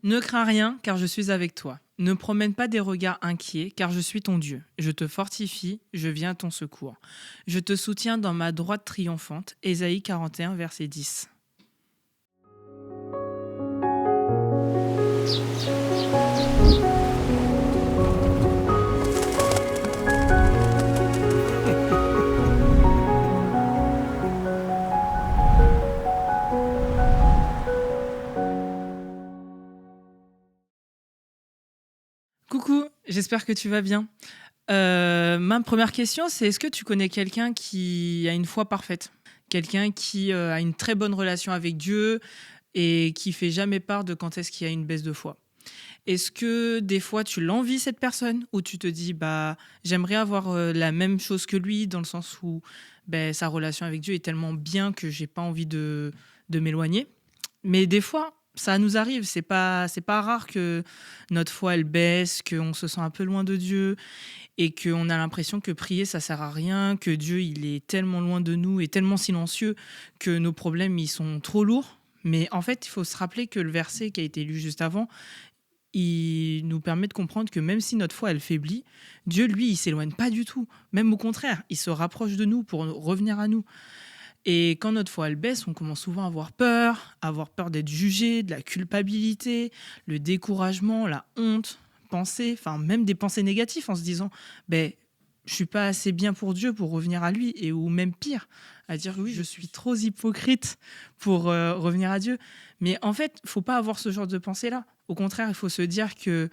Ne crains rien, car je suis avec toi. Ne promène pas des regards inquiets, car je suis ton Dieu. Je te fortifie, je viens à ton secours. Je te soutiens dans ma droite triomphante. Ésaïe 41, verset 10. Coucou, j'espère que tu vas bien. Ma première question, c'est est-ce que tu connais quelqu'un qui a une foi parfaite? Quelqu'un qui a une très bonne relation avec Dieu et qui fait jamais part de quand est-ce qu'il y a une baisse de foi? Est-ce que des fois tu l'envies cette personne ou tu te dis bah j'aimerais avoir la même chose que lui dans le sens où ben, sa relation avec Dieu est tellement bien que j'ai pas envie de m'éloigner. Mais des fois, ça nous arrive, c'est pas rare que notre foi elle baisse, qu'on se sent un peu loin de Dieu et qu'on a l'impression que prier ça sert à rien, que Dieu il est tellement loin de nous et tellement silencieux que nos problèmes ils sont trop lourds. Mais en fait, il faut se rappeler que le verset qui a été lu juste avant, il nous permet de comprendre que même si notre foi elle faiblit, Dieu lui il s'éloigne pas du tout. Même au contraire, il se rapproche de nous pour revenir à nous. Et quand notre foi elle baisse, on commence souvent à avoir peur d'être jugé, de la culpabilité, le découragement, la honte, enfin même des pensées négatives en se disant, ben je suis pas assez bien pour Dieu pour revenir à lui, et ou même pire, à dire oui je suis trop hypocrite pour revenir à Dieu. Mais en fait, faut pas avoir ce genre de pensée là. Au contraire, il faut se dire que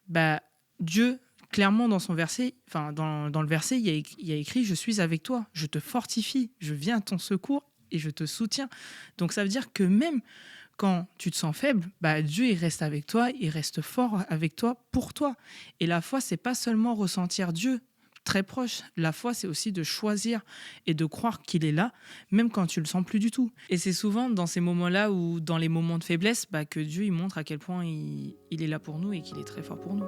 bah, Dieu, clairement dans son verset, enfin dans le verset, il y a écrit je suis avec toi, je te fortifie, je viens à ton secours et je te soutiens. Donc ça veut dire que même quand tu te sens faible, bah, Dieu il reste avec toi, il reste fort avec toi pour toi. Et la foi, c'est pas seulement ressentir Dieu très proche. La foi, c'est aussi de choisir et de croire qu'il est là, même quand tu le sens plus du tout. Et c'est souvent dans ces moments-là ou dans les moments de faiblesse bah, que Dieu il montre à quel point il est là pour nous et qu'il est très fort pour nous.